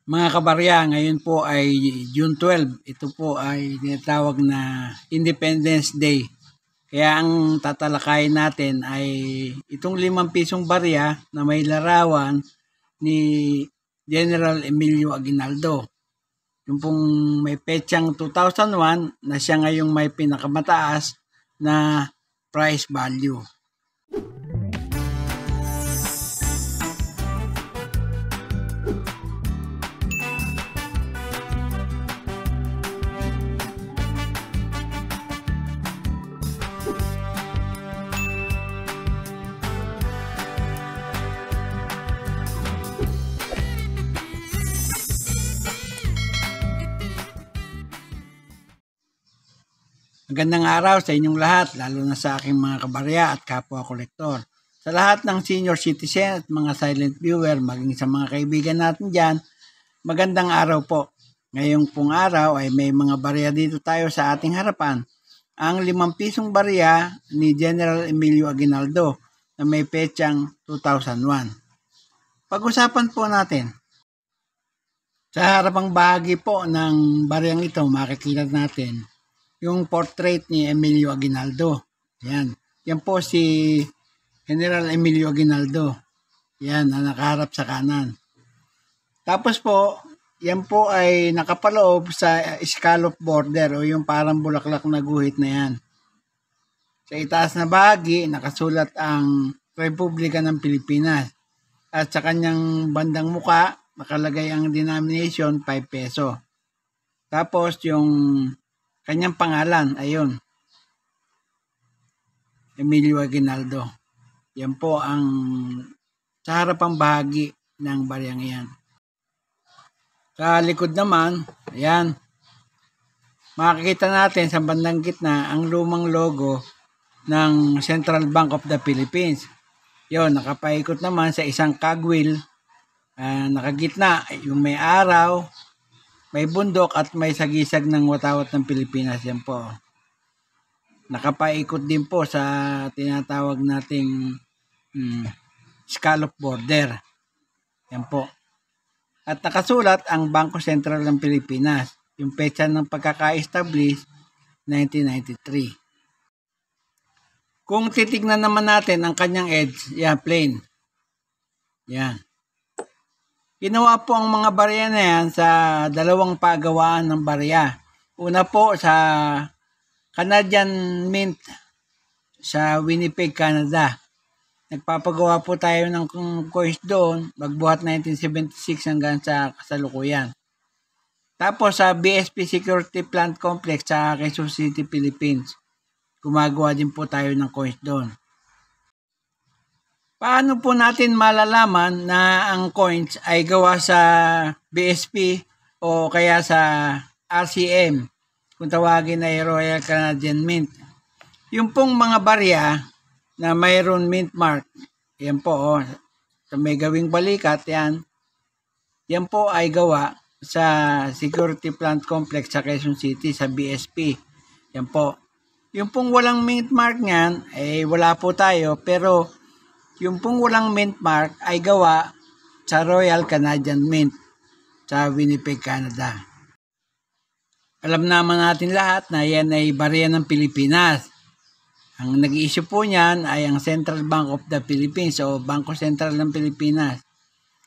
Mga kabarya, ngayon po ay June 12. Ito po ay tinatawag na Independence Day. Kaya ang tatalakayin natin ay itong 5 pisong barya na may larawan ni General Emilio Aguinaldo. Yung pong may petsang 2001 na siya ngayong may pinakamataas na price value. Magandang araw sa inyong lahat, lalo na sa aking mga kabarya at kapwa kolektor. Sa lahat ng senior citizen at mga silent viewer, maging sa mga kaibigan natin dyan, magandang araw po. Ngayong pong araw ay may mga barya dito tayo sa ating harapan. Ang 5 pisong barya ni General Emilio Aguinaldo na may petsang 2001. Pag-usapan po natin. Sa harapang bahagi po ng baryang ito, makikita natin yung portrait ni Emilio Aguinaldo. Yan. Yan po si General Emilio Aguinaldo. Yan, na nakaharap sa kanan. Tapos po, yan po ay nakapaloob sa scallop border o yung parang bulaklak na guhit na yan. Sa itaas na bahagi, nakasulat ang Republika ng Pilipinas. At sa kanyang bandang muka, nakalagay ang denomination 5 peso. Tapos yung kanyang pangalan, ayun, Emilio Aguinaldo. Yan po ang sa harapang bahagi ng baryang iyan. Sa likod naman, ayan, makikita natin sa bandang gitna ang lumang logo ng Central Bank of the Philippines. Yun, nakapaikot naman sa isang cogwheel, nakagitna, yung may araw, may bundok at may sagisag ng watawat ng Pilipinas. Yan po. Nakapaikot din po sa tinatawag nating scallop border. Yan po. At nakasulat ang Bangko Sentral ng Pilipinas. Yung petsa ng pagkaka-establish, 1993. Kung titignan naman natin ang kanyang edge, yan, plain. Yan. Ginawa po ang mga barya na yan sa dalawang pagawaan ng barya. Una po sa Canadian Mint sa Winnipeg, Canada. Nagpapagawa po tayo ng coins doon, magbuhat 1976 hanggang sa kasalukuyan. Tapos sa BSP Security Plant Complex sa Quezon City, Philippines. Gumagawa din po tayo ng coins doon. Paano po natin malalaman na ang coins ay gawa sa BSP o kaya sa RCM, kung tawagin ay Royal Canadian Mint? Yung pong mga barya na mayroon mint mark, yan po, sa may gawing balikat, yan po ay gawa sa Security Plant Complex sa Quezon City, sa BSP. Yan po. Yung pong walang mint mark niyan, ay wala po tayo, pero yung pong walang mint mark ay gawa sa Royal Canadian Mint sa Winnipeg, Canada. Alam naman natin lahat na yan ay barya ng Pilipinas. Ang nag-i-issue po niyan ay ang Central Bank of the Philippines o Bangko Sentral ng Pilipinas.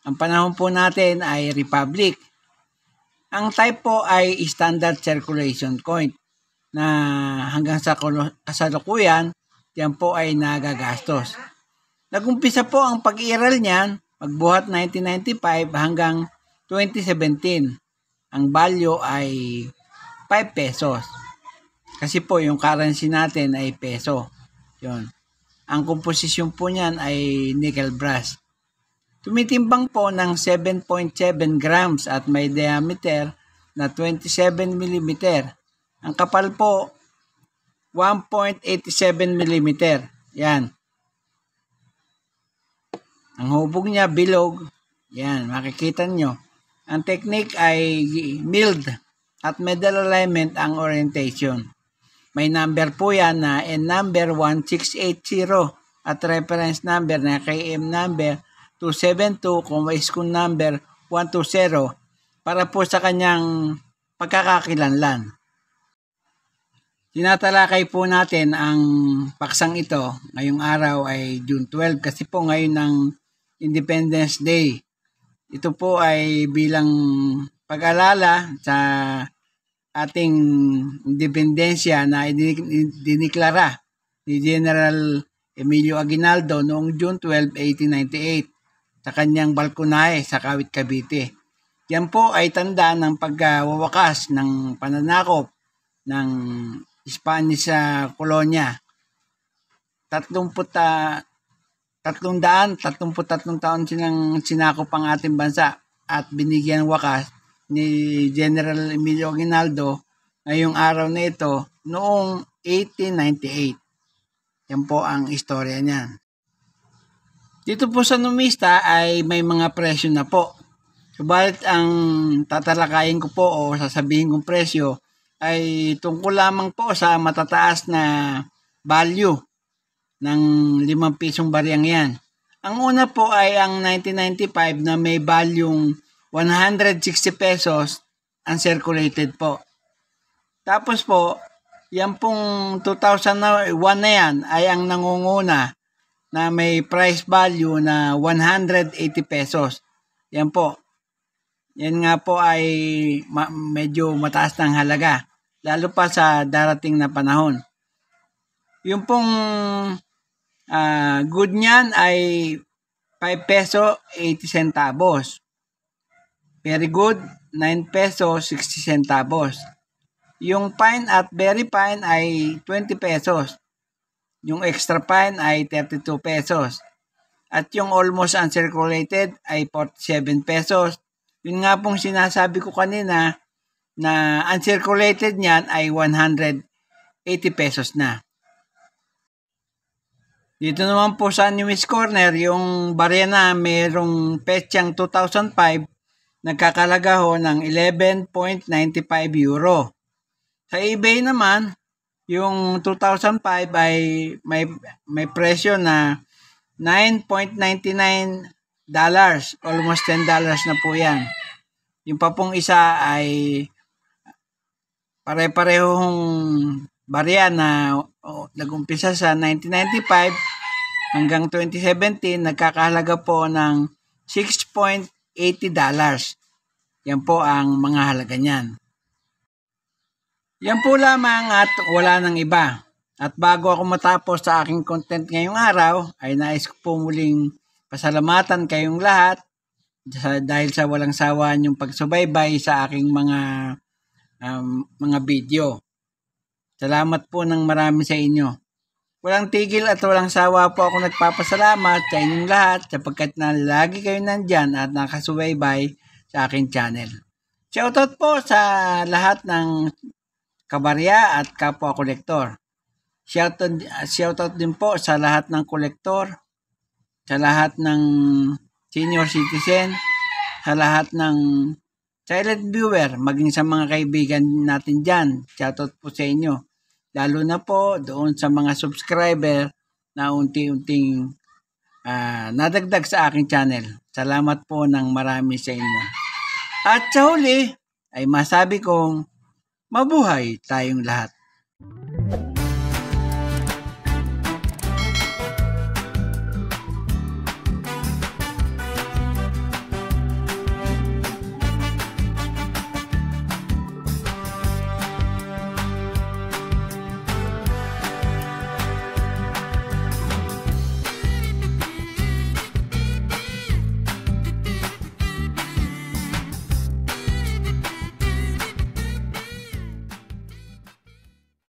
Ang panahon po natin ay Republic. Ang type po ay Standard Circulation Coin na hanggang sa kasalukuyan, yan po ay nagagastos. Nagumpisa po ang pag-iiral niyan, magbuhat 1995 hanggang 2017. Ang value ay 5 pesos. Kasi po yung currency natin ay peso. Yun. Ang komposisyon po niyan ay nickel brass. Tumitimbang po ng 7.7 grams at may diameter na 27 mm. Ang kapal po 1.87 mm. Yan. Ang hubog niya, bilog. Yan, makikita nyo. Ang technique ay milled at medal alignment ang orientation. May number po yan na N number 1680 at reference number na KM number 272, SKU number 120 para po sa kanyang pagkakakilanlan. Tinatalakay po natin ang paksang ito ngayong araw ay June 12 kasi po ngayon ng Independence Day. Ito po ay bilang pag-alala sa ating independensya na diniklara ni General Emilio Aguinaldo noong June 12, 1898 sa kanyang balkonahe sa Kawit, Cavite. Yan po ay tanda ng pagwawakas ng pananakop ng Spanish sa kolonya. 333 taon silang sinakop ang ating bansa at binigyan wakas ni General Emilio Aguinaldo ngayong araw na ito noong 1898. Yan po ang istorya niyan. Dito po sa numista ay may mga presyo na po. Subalit ang tatalakayin ko po o sasabihin kong presyo ay tungkol lamang po sa matataas na value ng 5 pisong bariyang yan. Ang una po ay ang 1995 na may value 160 pesos uncirculated po. Tapos po, yan pong 2001 na yan ay ang nangunguna na may price value na 180 pesos. Yan po. Yan nga po ay medyo mataas ng halaga, lalo pa sa darating na panahon. Yung pong good niyan ay 5 peso 80 centavos. Very good, 9 peso 60 centavos. Yung fine at very fine ay 20 pesos. Yung extra fine ay 32 pesos. At yung almost uncirculated ay 47 pesos. Yun nga pong sinasabi ko kanina na uncirculated niyan ay 180 pesos na. Dito naman po sa Newest Corner, yung barya na mayroong petsang 2005, nagkakalaga ho ng 11.95 euro. Sa eBay naman, yung 2005 ay may presyo na $9.99, almost $10 na po yan. Yung pa pong isa ay pare-parehong barya na nag-umpisa sa 1995 hanggang 2017, nagkakahalaga po ng $6.80. Yan po ang mga halaga niyan. Yan po lamang at wala nang iba. At bago ako matapos sa aking content ngayong araw, ay nais ko po muling pasalamatan kayong lahat dahil sa walang sawa niyong pagsubaybay sa aking mga video. Salamat po ng marami sa inyo. Walang tigil at walang sawa po ako nagpapasalamat sa inyong lahat sapagkat na lagi kayo nandyan at nakasubaybay sa aking channel. Shoutout po sa lahat ng kabarya at kapwa kolektor. Shoutout din po sa lahat ng kolektor, sa lahat ng senior citizen, sa lahat ng silent viewer, maging sa mga kaibigan natin dyan. Shoutout po sa inyo. Lalo na po doon sa mga subscriber na unti-unting nadagdag sa aking channel. Salamat po ng marami sa inyo. At sa huli ay masabi kong mabuhay tayong lahat.